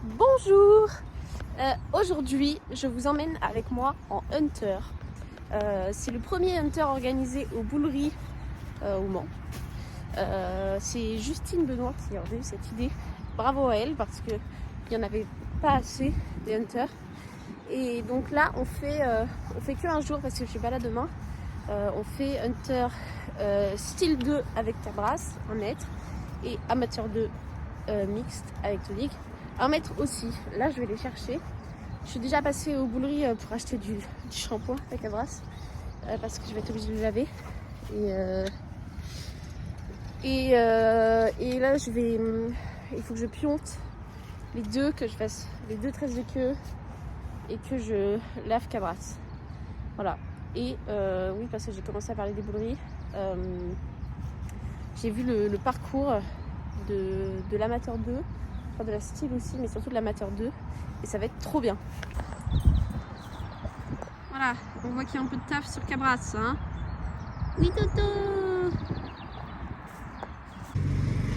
Bonjour. Aujourd'hui, je vous emmène avec moi en Hunter. C'est le premier Hunter organisé aux Bouleries au Mans. C'est Justine Benoît qui a eu cette idée. Bravo à elle parce qu'il n'y en avait pas assez des Hunters. Et donc là, on fait que un jour parce que je suis pas là demain. On fait Hunter style 2 avec Cabras, 1 mètre, et amateur 2 mixte avec tonique, 1 mètre aussi. Là, je vais les chercher. Je suis déjà passée aux Bouleries pour acheter du shampoing avec Cabras parce que je vais être obligée de le laver. Et là, il faut que je pionte les deux, que je fasse les 2 tresses de queue et que je lave Cabras. Voilà. Et oui, parce que j'ai commencé à parler des Bouleries. J'ai vu le parcours de l'amateur 2, enfin de la style aussi, mais surtout de l'amateur 2. Et ça va être trop bien. Voilà, on voit qu'il y a un peu de taf sur Cabras. Hein, oui, Toto.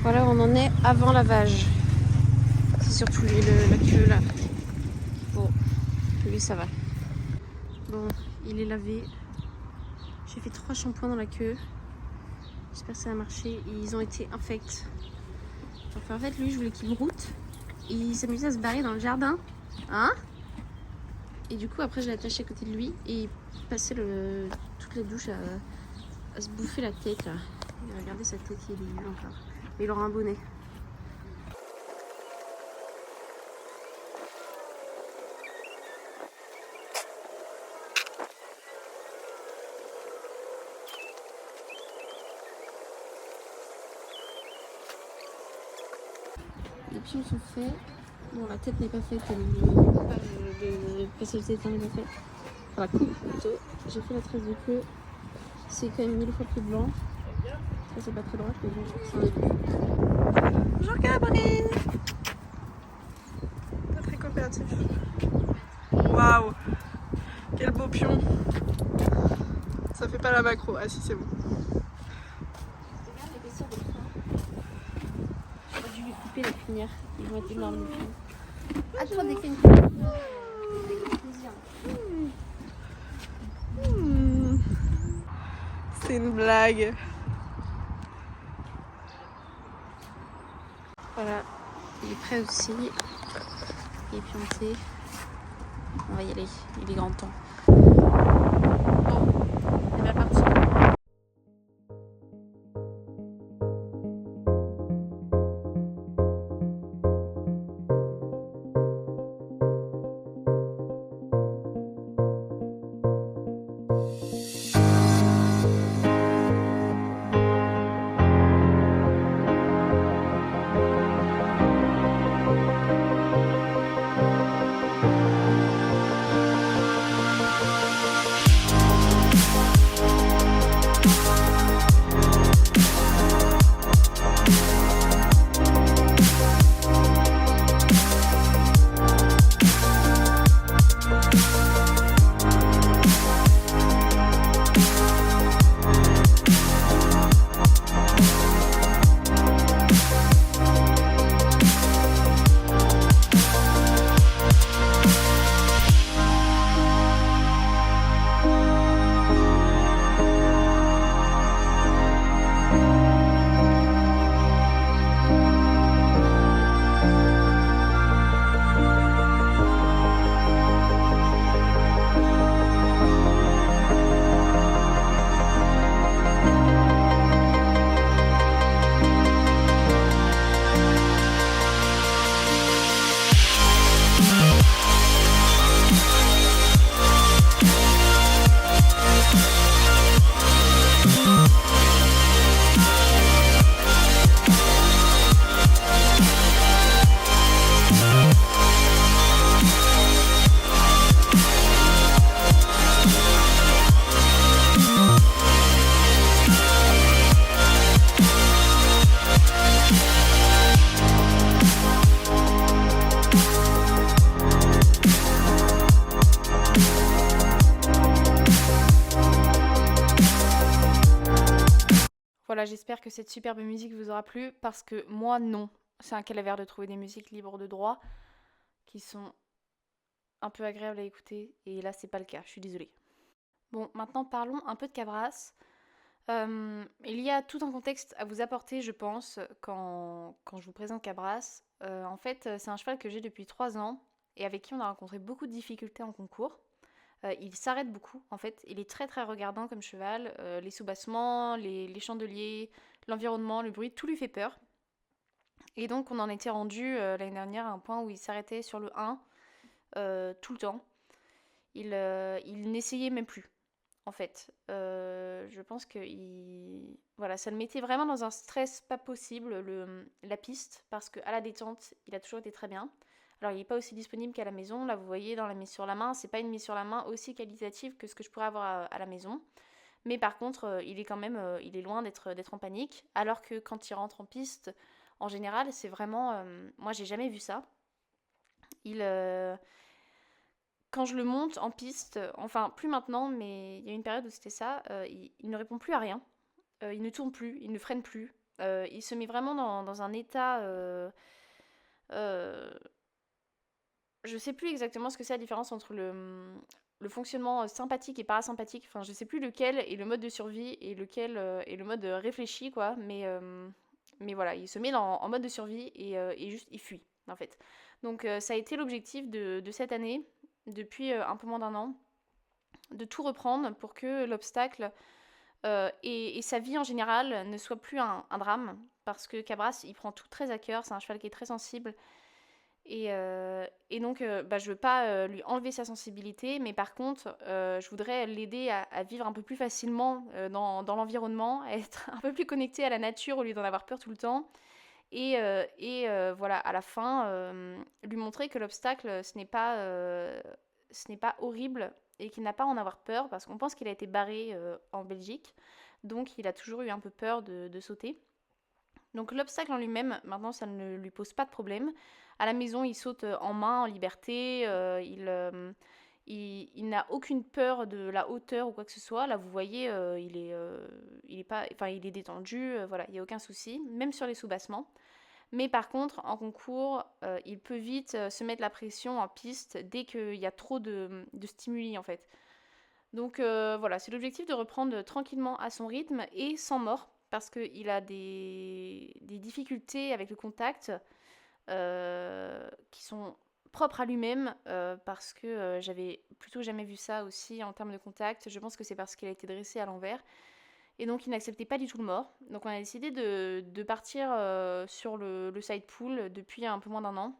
Voilà, on en est avant lavage. C'est surtout la queue là. Bon, lui ça va. Bon, il est lavé. J'ai fait 3 shampoings dans la queue. J'espère que ça a marché. Ils ont été infects. Enfin, en fait, lui, je voulais qu'il broute. Il s'amusait à se barrer dans le jardin. Hein? Et du coup, après, je l'ai attaché à côté de lui. Et il passait toute la douche à se bouffer la tête, là. Regardez sa tête, il est nul encore. Mais il aura un bonnet. Les pions sont faits. Bon, la tête n'est pas faite, le spécialité n'est pas fait. Enfin, la coupe plutôt. J'ai fait la tresse de queue. C'est quand même 1000 fois plus blanc. Ça, c'est pas très droit, mais bon, c'est un début. Bonjour Gabriel. Pas très coopératif. Waouh! Quel beau pion! Ça fait pas la macro. Ah si, c'est bon. Regarde l'épaisseur des freins. J'aurais dû lui couper la crinière. Ils vont être énormes les pions. À toi des crinières. C'est une blague. Voilà, il est prêt aussi. Il est pianté. On va y aller, il est grand temps. Bon, c'est bien parti. Voilà, j'espère que cette superbe musique vous aura plu parce que moi non. C'est un calvaire de trouver des musiques libres de droit. qui sont un peu agréables à écouter, et là c'est pas le cas, je suis désolée. Bon, maintenant parlons un peu de Cabras. Il y a tout un contexte à vous apporter, je pense, quand je vous présente Cabras. En fait, c'est un cheval que j'ai depuis 3 ans et avec qui on a rencontré beaucoup de difficultés en concours. Il s'arrête beaucoup, en fait. Il est très très regardant comme cheval. Les soubassements, les chandeliers, l'environnement, le bruit, tout lui fait peur. Et donc on en était rendu l'année dernière à un point où il s'arrêtait sur le 1 tout le temps. Il n'essayait même plus, en fait. Je pense que voilà, ça le mettait vraiment dans un stress pas possible, la piste, parce qu'à la détente, il a toujours été très bien. Alors, il n'est pas aussi disponible qu'à la maison. Là, vous voyez, dans la mise sur la main, c'est pas une mise sur la main aussi qualitative que ce que je pourrais avoir à la maison. Mais par contre, il est quand même, il est loin d'être en panique. Alors que quand il rentre en piste, en général, c'est vraiment, moi, j'ai jamais vu ça. Il, Quand je le monte en piste, enfin plus maintenant, mais il y a une période où c'était ça, il ne répond plus à rien, il ne tourne plus, il ne freine plus, il se met vraiment dans un état. Euh, je sais plus exactement ce que c'est la différence entre le fonctionnement sympathique et parasympathique, enfin je sais plus lequel est le mode de survie et lequel est le mode réfléchi, quoi, mais voilà, il se met en mode de survie et juste il fuit en fait. Donc ça a été l'objectif de cette année, depuis un peu moins d'un an, de tout reprendre pour que l'obstacle et sa vie en général ne soit plus un drame. Parce que Cabras, il prend tout très à cœur, c'est un cheval qui est très sensible. Et donc, je veux pas lui enlever sa sensibilité, mais par contre, je voudrais l'aider à vivre un peu plus facilement dans l'environnement, à être un peu plus connecté à la nature au lieu d'en avoir peur tout le temps. Voilà, à la fin, lui montrer que l'obstacle, ce n'est pas horrible et qu'il n'a pas à en avoir peur parce qu'on pense qu'il a été barré en Belgique. Donc il a toujours eu un peu peur de sauter. Donc l'obstacle en lui-même, maintenant, ça ne lui pose pas de problème. À la maison, il saute en main, en liberté. Il n'a aucune peur de la hauteur ou quoi que ce soit. Là, vous voyez, il est pas, enfin, il est détendu. Voilà, il n'y a aucun souci, même sur les soubassements. Mais par contre, en concours, il peut vite se mettre la pression en piste dès qu'il y a trop de stimuli en fait. Donc voilà, c'est l'objectif de reprendre tranquillement à son rythme et sans mort, parce qu'il a des difficultés avec le contact qui sont propres à lui-même, parce que j'avais plutôt jamais vu ça aussi en termes de contact. Je pense que c'est parce qu'il a été dressé à l'envers. Et donc il n'acceptait pas du tout le mort. Donc on a décidé de partir sur le side pool depuis un peu moins d'un an.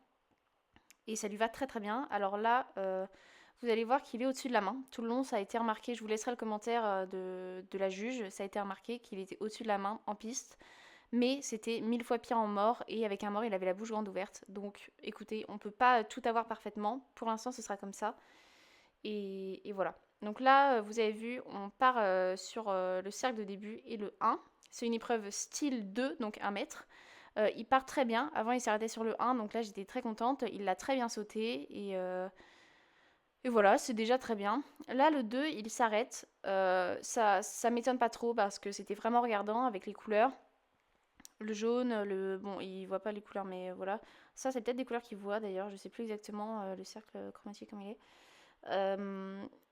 Et ça lui va très très bien. Alors là, vous allez voir qu'il est au-dessus de la main. Tout le long, ça a été remarqué. Je vous laisserai le commentaire de la juge. Ça a été remarqué qu'il était au-dessus de la main en piste. Mais c'était 1000 fois pire en mort. Et avec un mort, il avait la bouche grande ouverte. Donc écoutez, on ne peut pas tout avoir parfaitement. Pour l'instant, ce sera comme ça. Et voilà. Donc là, vous avez vu, on part sur le cercle de début et le 1. C'est une épreuve style 2, donc 1 mètre. Il part très bien. Avant, il s'arrêtait sur le 1, donc là, j'étais très contente. Il l'a très bien sauté et voilà, c'est déjà très bien. Là, le 2, il s'arrête. Ça m'étonne pas trop parce que c'était vraiment regardant avec les couleurs. Le jaune, bon, il voit pas les couleurs, mais voilà. Ça, c'est peut-être des couleurs qu'il voit d'ailleurs. Je sais plus exactement le cercle chromatique comme il est.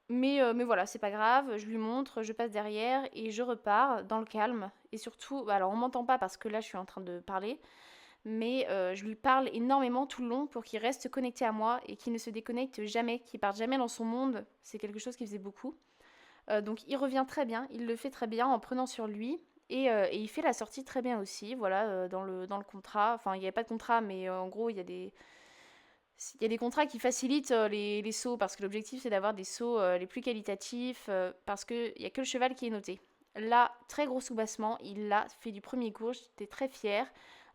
Mais voilà, c'est pas grave, je lui montre, je passe derrière et je repars dans le calme. Et surtout, alors on m'entend pas parce que là je suis en train de parler, mais je lui parle énormément tout le long pour qu'il reste connecté à moi et qu'il ne se déconnecte jamais, qu'il parte jamais dans son monde. C'est quelque chose qu'il faisait beaucoup. Donc il revient très bien, il le fait très bien en prenant sur lui. Et il fait la sortie très bien aussi, voilà, dans le contrat. Enfin, il n'y avait pas de contrat, mais en gros, il y a des contrats qui facilitent les sauts parce que l'objectif c'est d'avoir des sauts les plus qualitatifs parce qu'il n'y a que le cheval qui est noté. Là, très gros soubassement, il l'a fait du premier coup, j'étais très fière.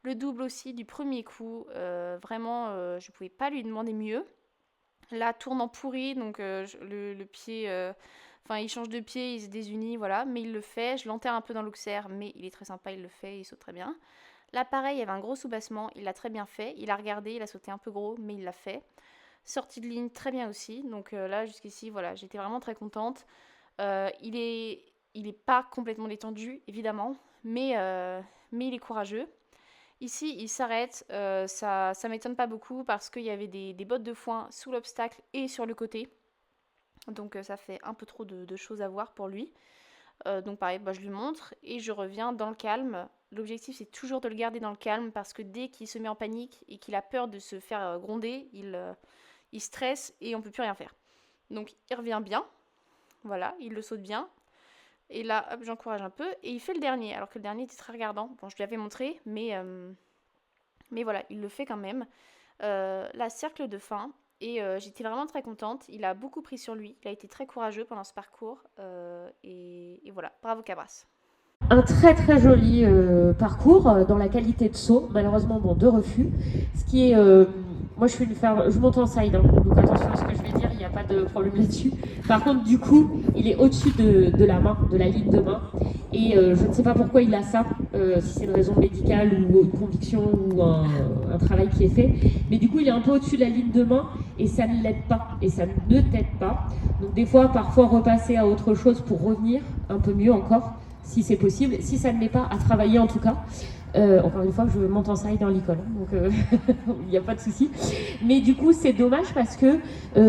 Le double aussi du premier coup, vraiment, je ne pouvais pas lui demander mieux. Là, tournant pourri, donc le pied, enfin il change de pied, il se désunit, voilà, mais il le fait. Je l'enterre un peu dans l'auxerre, mais il est très sympa, il le fait, il saute très bien. Là, pareil, il y avait un gros soubassement, il l'a très bien fait. Il a regardé, il a sauté un peu gros, mais il l'a fait. Sortie de ligne, très bien aussi. Donc là, jusqu'ici, voilà, j'étais vraiment très contente. Il est pas complètement détendu, évidemment, mais il est courageux. Ici, il s'arrête, ça m'étonne pas beaucoup parce qu'il y avait des bottes de foin sous l'obstacle et sur le côté. Donc ça fait un peu trop de choses à voir pour lui. Donc pareil, bah, je lui montre et je reviens dans le calme. L'objectif, c'est toujours de le garder dans le calme parce que dès qu'il se met en panique et qu'il a peur de se faire gronder, il stresse et on peut plus rien faire. Donc il revient bien, voilà, il le saute bien. Et là, hop, j'encourage un peu et il fait le dernier, alors que le dernier était très regardant. Bon, je lui avais montré, mais voilà, il le fait quand même. Là, cercle de fin. Et j'étais vraiment très contente. Il a beaucoup pris sur lui. Il a été très courageux pendant ce parcours. Et voilà, bravo Cabras. Un très très joli parcours dans la qualité de saut, malheureusement bon, 2 refus. Ce qui est, moi je monte en side, hein, donc attention à ce que je vais dire, il n'y a pas de problème là-dessus. Par contre du coup, il est au-dessus de la main, de la ligne de main, et je ne sais pas pourquoi il a ça, si c'est une raison médicale ou une conviction ou un travail qui est fait, mais du coup il est un peu au-dessus de la ligne de main et ça ne l'aide pas, et ça ne t'aide pas. Donc des fois, parfois repasser à autre chose pour revenir un peu mieux encore, si c'est possible, si ça ne l'est pas, à travailler en tout cas. Encore une fois, je monte en side dans l'école, donc il n'y a pas de souci. Mais du coup, c'est dommage parce que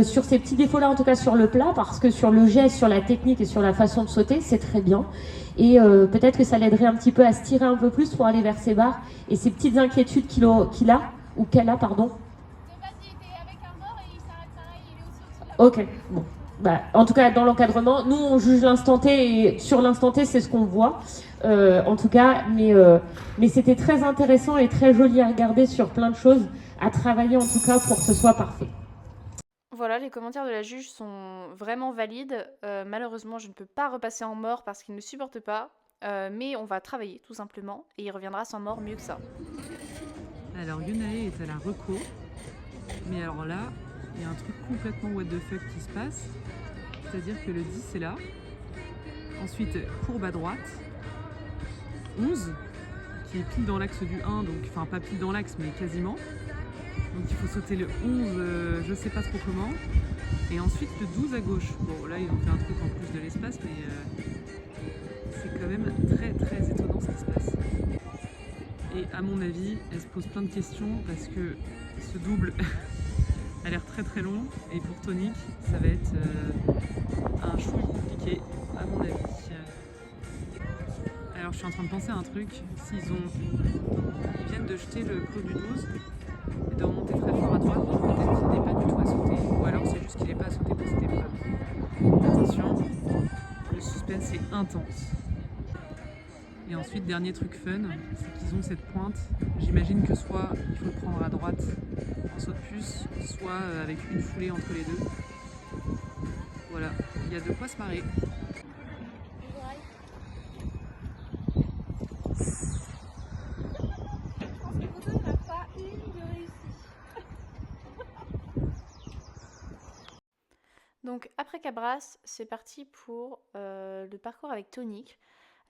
sur ces petits défauts-là, en tout cas sur le plat, parce que sur le geste, sur la technique et sur la façon de sauter, c'est très bien. Et peut-être que ça l'aiderait un petit peu à se tirer un peu plus pour aller vers ses barres et ces petites inquiétudes qu'il a, ou qu'elle a, pardon. Ok, bon. Bah, en tout cas, dans l'encadrement, nous on juge l'instant T et sur l'instant T, c'est ce qu'on voit. En tout cas, mais c'était très intéressant et très joli à regarder sur plein de choses, à travailler en tout cas pour que ce soit parfait. Voilà, les commentaires de la juge sont vraiment valides. Malheureusement, je ne peux pas repasser en mort parce qu'il ne supporte pas. Mais on va travailler tout simplement et il reviendra sans mort mieux que ça. Alors Yunae est à la reco, mais alors là, il y a un truc complètement what the fuck qui se passe. C'est-à-dire que le 10 est là. Ensuite, courbe à droite. 11, qui est pile dans l'axe du 1, donc enfin pas pile dans l'axe, mais quasiment. Donc il faut sauter le 11, je sais pas trop comment. Et ensuite le 12 à gauche. Bon, là ils ont fait un truc en plus de l'espace, mais c'est quand même très très étonnant ce qui se passe. Et à mon avis, elle se pose plein de questions parce que ce double a l'air très très long. Et pour Tonic, ça va être un chouille compliqué, à mon avis. Alors je suis en train de penser à un truc. S'ils viennent de jeter le clos du 12 et de remonter très fort à droite, donc peut-être qu'il n'est pas du tout à sauter. Ou alors c'est juste qu'il n'est pas à sauter pour cette épreuve. Attention, le suspense est intense. Et ensuite, dernier truc fun, c'est qu'ils ont cette pointe. J'imagine que soit il faut le prendre à droite en saut de puce, soit avec une foulée entre les deux. Voilà, il y a de quoi se marrer. Donc après Cabras, c'est parti pour le parcours avec Tonic.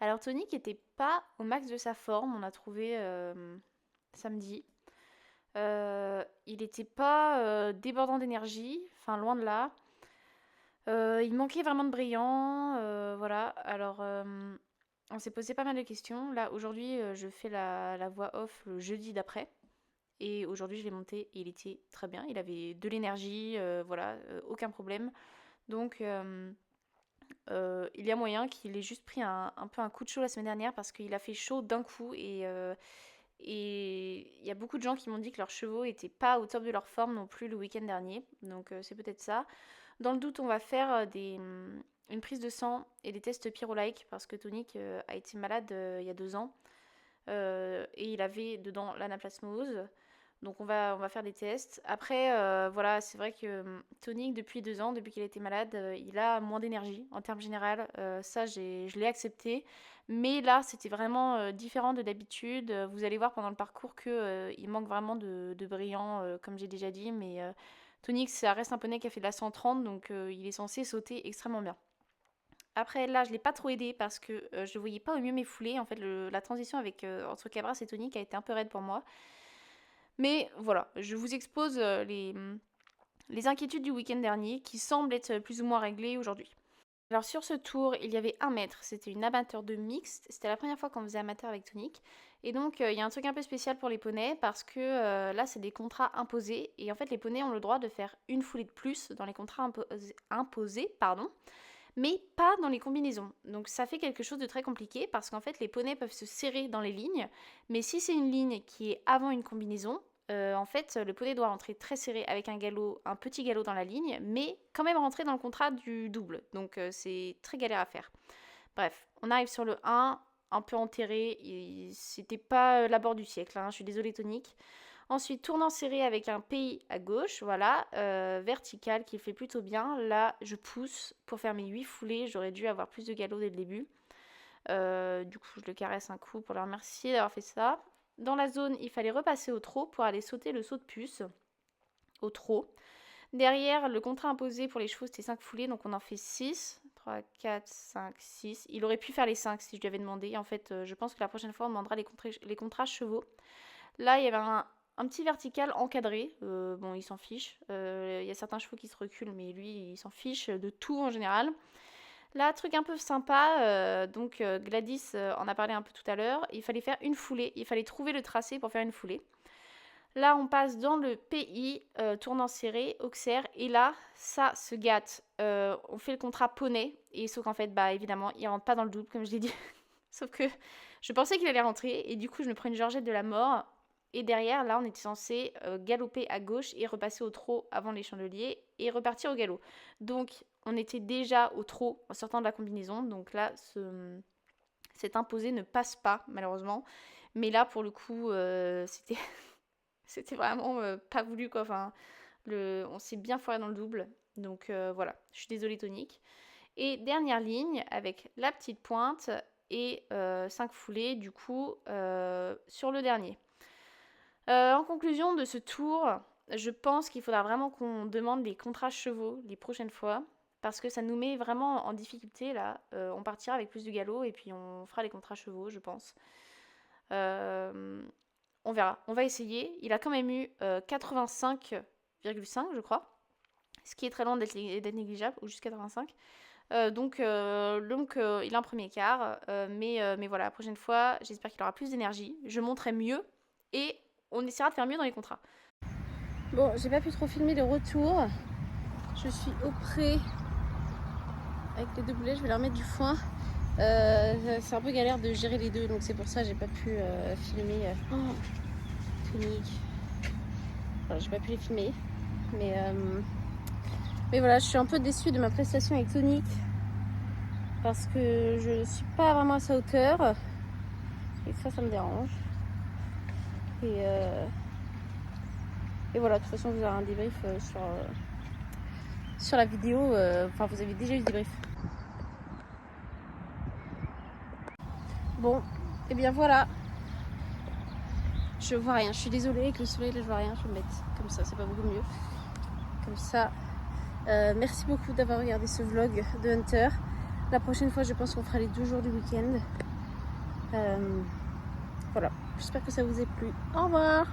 Alors Tonic n'était pas au max de sa forme, on a trouvé samedi. Il n'était pas débordant d'énergie, enfin loin de là. Il manquait vraiment de brillant, voilà. Alors on s'est posé pas mal de questions. Là aujourd'hui, je fais la voix off le jeudi d'après. Et aujourd'hui, je l'ai monté et il était très bien. Il avait de l'énergie, voilà, aucun problème. Donc, il y a moyen qu'il ait juste pris un peu un coup de chaud la semaine dernière parce qu'il a fait chaud d'un coup et il y a beaucoup de gens qui m'ont dit que leurs chevaux n'étaient pas au top de leur forme non plus le week-end dernier. Donc, c'est peut-être ça. Dans le doute, on va faire une prise de sang et des tests pyrolike parce que Tonic a été malade il y a 2 ans et il avait dedans l'anaplasmose. Donc on va faire des tests. Après, voilà, c'est vrai que Tonic, depuis 2 ans, depuis qu'il a été malade, il a moins d'énergie en termes général. Ça, je l'ai accepté. Mais là, c'était vraiment différent de d'habitude. Vous allez voir pendant le parcours qu'il manque vraiment de brillant, comme j'ai déjà dit. Mais Tonic, ça reste un poney qui a fait de la 130, donc il est censé sauter extrêmement bien. Après, là, je ne l'ai pas trop aidé parce que je ne voyais pas au mieux mes foulées. En fait, la transition entre Cabras et Tonic a été un peu raide pour moi. Mais voilà, je vous expose les inquiétudes du week-end dernier qui semblent être plus ou moins réglées aujourd'hui. Alors sur ce tour, il y avait un maître, c'était une amateur de mixte, c'était la première fois qu'on faisait amateur avec Tonic. Et donc il y a un truc un peu spécial pour les poneys parce que là c'est des contrats imposés et en fait les poneys ont le droit de faire une foulée de plus dans les contrats imposés, mais pas dans les combinaisons. Donc ça fait quelque chose de très compliqué parce qu'en fait les poneys peuvent se serrer dans les lignes, mais si c'est une ligne qui est avant une combinaison, en fait, le poney doit rentrer très serré avec un petit galop dans la ligne, mais quand même rentrer dans le contrat du double. Donc c'est très galère à faire. Bref, on arrive sur le 1, un peu enterré. C'était pas l'abord du siècle, hein, je suis désolée Tonic. Ensuite, tournant serré avec un PI à gauche, voilà, vertical qui fait plutôt bien. Là, je pousse pour faire mes 8 foulées. J'aurais dû avoir plus de galop dès le début. Du coup, je le caresse un coup pour le remercier d'avoir fait ça. Dans la zone, il fallait repasser au trot pour aller sauter le saut de puce au trot. Derrière, le contrat imposé pour les chevaux, c'était 5 foulées, donc on en fait 6. 3, 4, 5, 6. Il aurait pu faire les 5 si je lui avais demandé. En fait, je pense que la prochaine fois, on demandera les contrats chevaux. Là, il y avait un petit vertical encadré. Bon, il s'en fiche. Il y a certains chevaux qui se reculent, mais lui, il s'en fiche de tout en général. Là, truc un peu sympa, donc Gladys en a parlé un peu tout à l'heure, il fallait faire une foulée, il fallait trouver le tracé pour faire une foulée. Là, on passe dans le PI, tournant serré, auxerre, et là, ça se gâte. On fait le contrat poney, et sauf qu'en fait, bah évidemment, il rentre pas dans le double, comme je l'ai dit. Sauf que je pensais qu'il allait rentrer, et du coup, je me prends une georgette de la mort, et derrière, là, on était censé galoper à gauche et repasser au trot avant les chandeliers, et repartir au galop. Donc, on était déjà au trot en sortant de la combinaison, donc là, cet imposé ne passe pas, malheureusement. Mais là, pour le coup, c'était vraiment pas voulu, quoi. Enfin, on s'est bien foiré dans le double, donc voilà. Je suis désolée, Tonic. Et dernière ligne, avec la petite pointe et 5 foulées, du coup, sur le dernier. En conclusion de ce tour, je pense qu'il faudra vraiment qu'on demande les contrats chevaux les prochaines fois. Parce que ça nous met vraiment en difficulté là. On partira avec plus de galop et puis on fera les contrats chevaux, je pense. On verra. On va essayer. Il a quand même eu 85,5, je crois. Ce qui est très loin d'être négligeable, ou juste 85. Donc il a un premier quart. Mais voilà, la prochaine fois, j'espère qu'il aura plus d'énergie. Je monterai mieux et on essaiera de faire mieux dans les contrats. Bon, j'ai pas pu trop filmer le retour. Je suis au pré avec les deux boulets, je vais leur mettre du foin. C'est un peu galère de gérer les deux, donc c'est pour ça que j'ai pas pu filmer Tonic. Voilà, j'ai pas pu les filmer. Mais voilà, je suis un peu déçue de ma prestation avec Tonic parce que je suis pas vraiment à sa hauteur et ça me dérange. Et voilà, de toute façon vous aurez un débrief sur la vidéo, enfin vous avez déjà eu le débrief. Bon, et bien voilà. Je vois rien, je suis désolée avec le soleil, là je vois rien, je vais me mettre comme ça, c'est pas beaucoup mieux. Comme ça. Merci beaucoup d'avoir regardé ce vlog de Hunter. La prochaine fois je pense qu'on fera les 2 jours du week-end. Voilà, j'espère que ça vous a plu. Au revoir.